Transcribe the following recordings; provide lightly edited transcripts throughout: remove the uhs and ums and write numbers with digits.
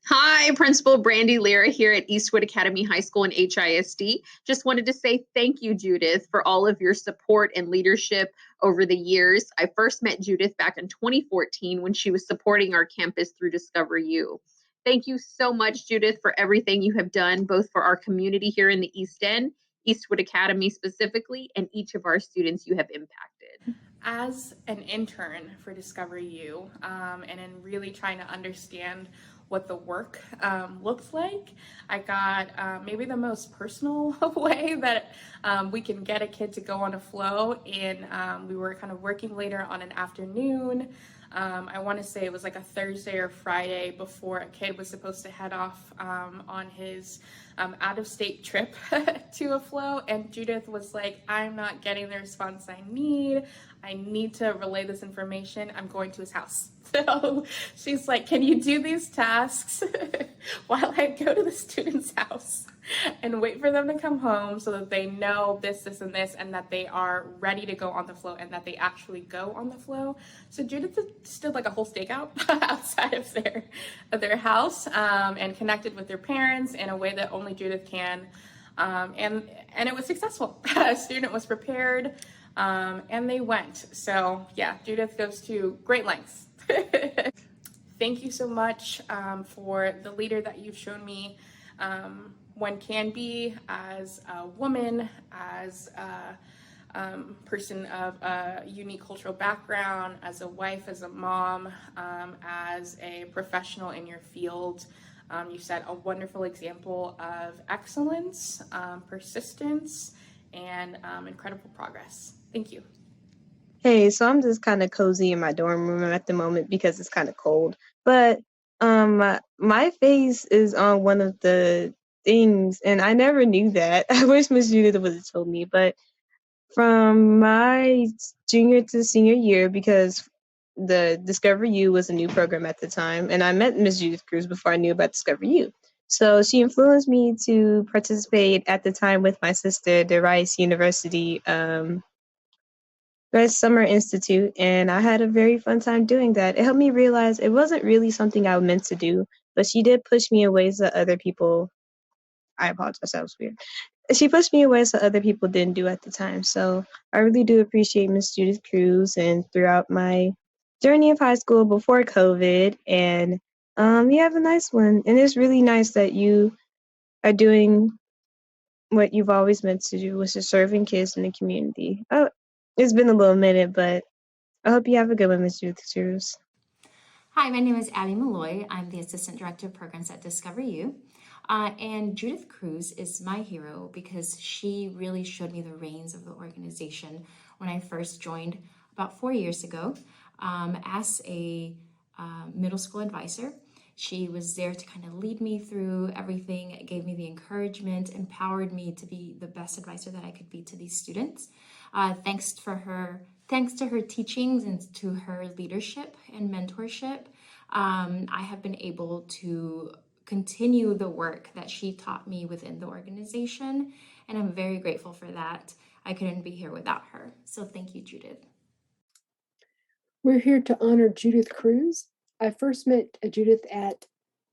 Hi, Principal Brandy Lira here at Eastwood Academy High School and HISD. Just wanted to say thank you, Judith, for all of your support and leadership over the years. I first met Judith back in 2014 when she was supporting our campus through Discover You. Thank you so much, Judith, for everything you have done, both for our community here in the East End, Eastwood Academy specifically, and each of our students you have impacted. As an intern for Discover You, and in really trying to understand what the work looks like, I got maybe the most personal way that we can get a kid to go on a flow. And we were kind of working later on an afternoon. I want to say it was like a Thursday or Friday before a kid was supposed to head off on his out-of-state trip to a flow. And Judith was like, I'm not getting the response I need. I need to relay this information. I'm going to his house. So she's like, can you do these tasks while I go to the student's house and wait for them to come home so that they know this, and that they are ready to go on the flow and that they actually go on the flow. So Judith just did like a whole stakeout outside of their house and connected with their parents in a way that only Judith can. And it was successful. A student was prepared. And they went. So yeah, Judith goes to great lengths. Thank you so much for the leader that you've shown me. One can be as a woman, as a person of a unique cultural background, as a wife, as a mom, as a professional in your field. You set a wonderful example of excellence, persistence, and incredible progress. Thank you. Hey, so I'm just kind of cozy in my dorm room at the moment because it's kind of cold. But my face is on one of the things, and I never knew that. I wish Miss Judith would have told me. But from my junior to senior year, because the Discover You was a new program at the time, and I met Miss Judith Cruz before I knew about Discover You. So she influenced me to participate at the time with my sister, the Rice University Rice Summer Institute, and I had a very fun time doing that. It helped me realize it wasn't really something I meant to do, but she did push me in ways that other people. I apologize, that was weird. She pushed me in ways that other people didn't do at the time. So I really do appreciate Miss Judith Cruz and throughout my journey of high school before COVID. And you have a nice one. And it's really nice that you are doing what you've always meant to do, which is serving kids in the community. Oh, it's been a little minute, but I hope you have a good one, Miss Judith Cruz. Hi, my name is Abby Malloy. I'm the Assistant Director of Programs at Discover You. And Judith Cruz is my hero because she really showed me the reins of the organization when I first joined about 4 years ago as a middle school advisor. She was there to kind of lead me through everything. It gave me the encouragement, empowered me to be the best advisor that I could be to these students. Thanks to her teachings and to her leadership and mentorship, I have been able to continue the work that she taught me within the organization, and I'm very grateful for that. I couldn't be here without her. So thank you, Judith. We're here to honor Judith Cruz. I first met Judith at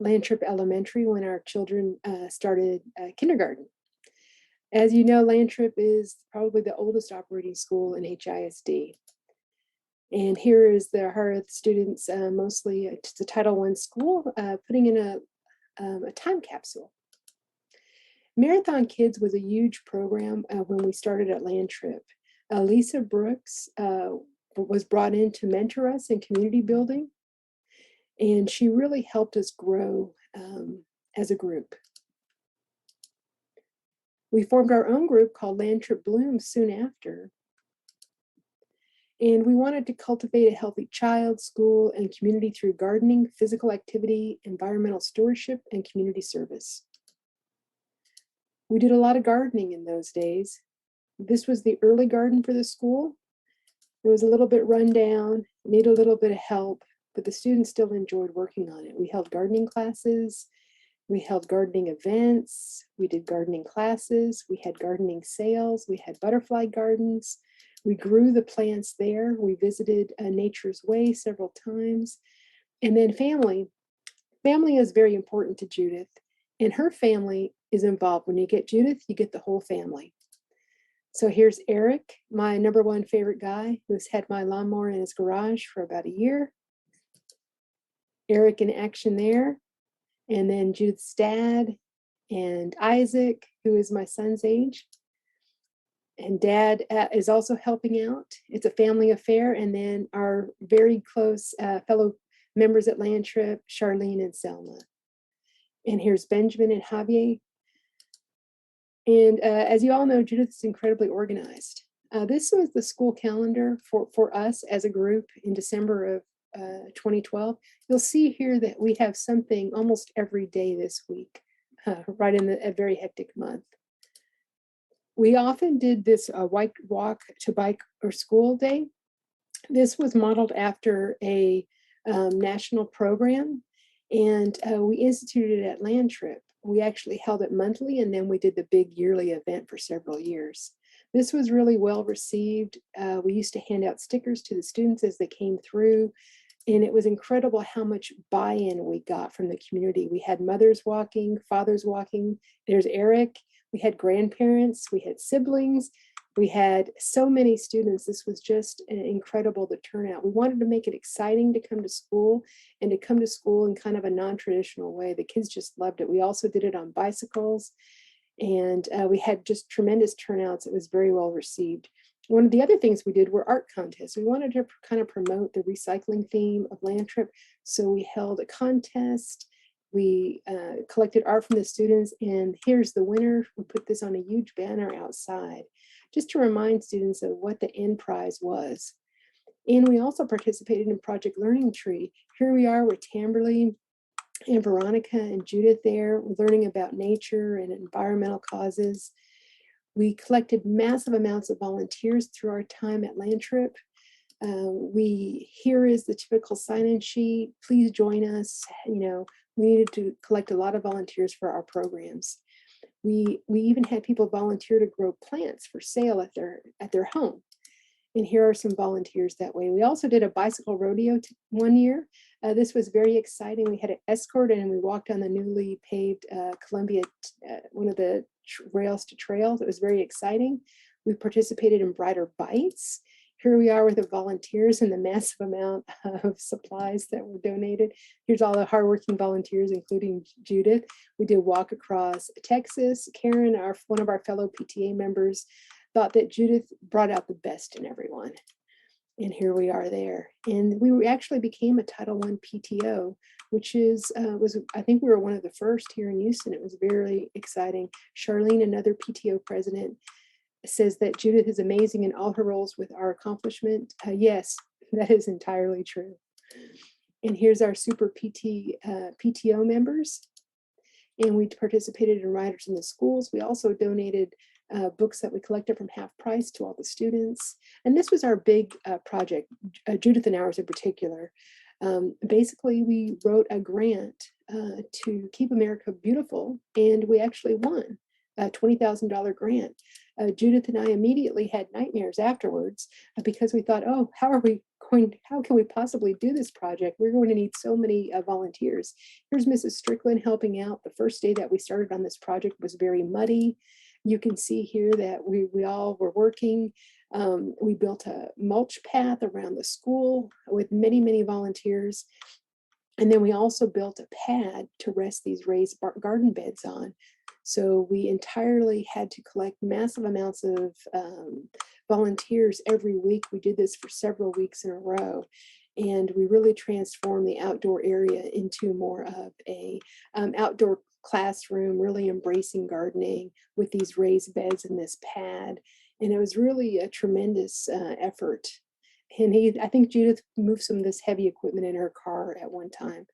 Lantrip Elementary when our children started kindergarten. As you know, Lantrip is probably the oldest operating school in HISD. And here is her students, mostly it's a Title I school, putting in a time capsule. Marathon Kids was a huge program when we started at Lantrip. Lisa Brooks was brought in to mentor us in community building, and she really helped us grow as a group. We formed our own group called Lantrip Bloom soon after, and we wanted to cultivate a healthy child, school, and community through gardening, physical activity, environmental stewardship, and community service. We did a lot of gardening in those days. This was the early garden for the school. It was a little bit run down, needed a little bit of help, but the students still enjoyed working on it. We held gardening classes, we held gardening events, we did gardening classes, we had gardening sales, we had butterfly gardens, we grew the plants there, we visited Nature's Way several times, and then family Family is very important to Judith, and her family is involved. When you get Judith, you get the whole family. So here's Eric, my number one favorite guy, who's had my lawnmower in his garage for about a year. Eric in action there. And then Judith's dad and Isaac, who is my son's age. And dad is also helping out. It's a family affair. And then our very close fellow members at Land Trip, Charlene and Selma. And here's Benjamin and Javier. And as you all know, Judith is incredibly organized. This was the school calendar for us as a group in December of 2012. You'll see here that we have something almost every day this week, right in a very hectic month. We often did this walk to bike or school day. This was modeled after a national program, and we instituted it at Land Trip. We actually held it monthly, and then we did the big yearly event for several years. This was really well received. We used to hand out stickers to the students as they came through, and it was incredible how much buy-in we got from the community. We had mothers walking, fathers walking. There's Eric. We had grandparents. We had siblings. We had so many students. This was just incredible, the turnout. We wanted to make it exciting to come to school, and to come to school in kind of a non-traditional way. The kids just loved it. We also did it on bicycles, and we had just tremendous turnouts. It was very well received. One of the other things we did were art contests. We wanted to kind of promote the recycling theme of Land Trip, so we held a contest. We collected art from the students, and here's the winner. We put this on a huge banner outside, just to remind students of what the end prize was. And we also participated in Project Learning Tree. Here we are with Tamberly and Veronica and Judith there, learning about nature and environmental causes. We collected massive amounts of volunteers through our time at Land Trip. Here is the typical sign-in sheet. Please join us. You know, we needed to collect a lot of volunteers for our programs. We even had people volunteer to grow plants for sale at their home. And here are some volunteers that way. We also did a bicycle rodeo one year. This was very exciting. We had an escort, and we walked on the newly paved Columbia, one of the rails to trails. It was very exciting. We participated in Brighter Bites. Here we are with the volunteers and the massive amount of supplies that were donated. Here's all the hardworking volunteers, including Judith. We did walk across Texas. Karen, one of our fellow PTA members, thought that Judith brought out the best in everyone. And here we are there. And we actually became a Title I PTO, which I think we were one of the first here in Houston. It was very exciting. Charlene, another PTO president, says that Judith is amazing in all her roles with our accomplishment. Yes, that is entirely true. And here's our super PTO members. And we participated in Riders in the Schools. We also donated books that we collected from Half Price to all the students. And this was our big project, Judith and ours in particular. Basically, we wrote a grant to keep America beautiful, and we actually won a $20,000 grant. Judith and I immediately had nightmares afterwards because we thought, oh, how can we possibly do this project? We're going to need so many volunteers. Here's Mrs. Strickland helping out. The first day that we started on this project was very muddy. You can see here that we all were working. We built a mulch path around the school with many, many volunteers. And then we also built a pad to rest these raised garden beds on. So we entirely had to collect massive amounts of volunteers every week. We did this for several weeks in a row. And we really transformed the outdoor area into more of a outdoor classroom, really embracing gardening with these raised beds and this pad. And it was really a tremendous effort. And I think Judith moved some of this heavy equipment in her car at one time.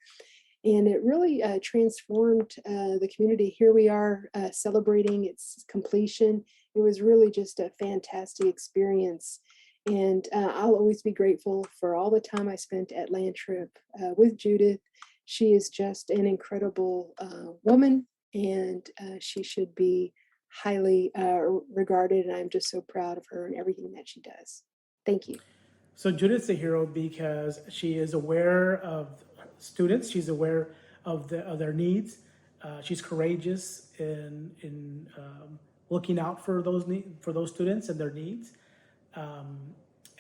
And it really transformed the community. Here we are celebrating its completion. It was really just a fantastic experience. And I'll always be grateful for all the time I spent at Land Trip with Judith. She is just an incredible woman, and she should be highly regarded. And I'm just so proud of her and everything that she does. Thank you. So Judith's a hero because she is aware of students. She's aware of their needs. She's courageous in looking out for those students and their needs,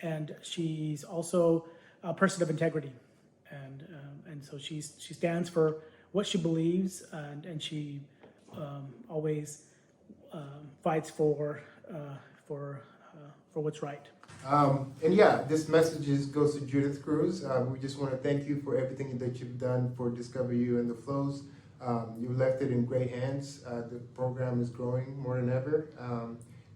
and she's also a person of integrity, and so she stands for what she believes, and she always fights for what's right. And yeah, this message goes to Judith Cruz. We just want to thank you for everything that you've done for Discover You and the Flows. You've left it in great hands. The program is growing more than ever.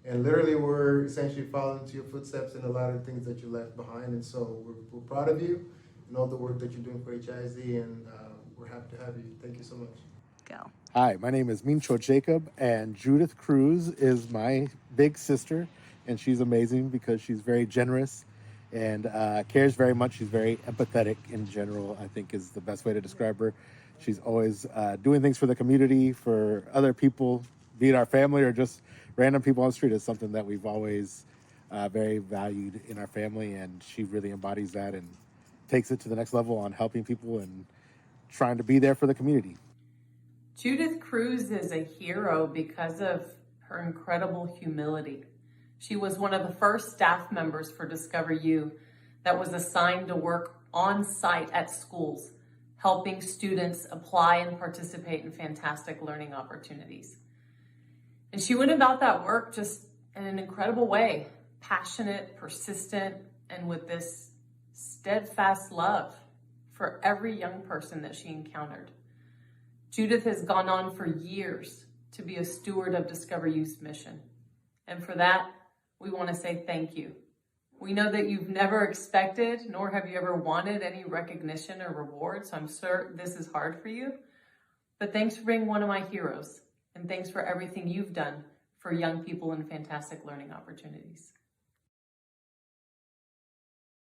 And literally, we're essentially following to your footsteps in a lot of things that you left behind. And so we're proud of you and all the work that you're doing for HISD, and we're happy to have you. Thank you so much. Go. Hi, my name is Mincho Jacob, and Judith Cruz is my big sister, and she's amazing because she's very generous and cares very much. She's very empathetic in general, I think is the best way to describe her. She's always doing things for the community, for other people, be it our family or just random people on the street. Is something that we've always very valued in our family, and she really embodies that and takes it to the next level on helping people and trying to be there for the community. Judith Cruz is a hero because of her incredible humility. She was one of the first staff members for Discover You that was assigned to work on site at schools, helping students apply and participate in fantastic learning opportunities. And she went about that work just in an incredible way, passionate, persistent, and with this steadfast love for every young person that she encountered. Judith has gone on for years to be a steward of Discover You's mission. And for that, we want to say thank you. We know that you've never expected, nor have you ever wanted any recognition or reward, so I'm sure this is hard for you. But thanks for being one of my heroes, and thanks for everything you've done for young people in fantastic learning opportunities.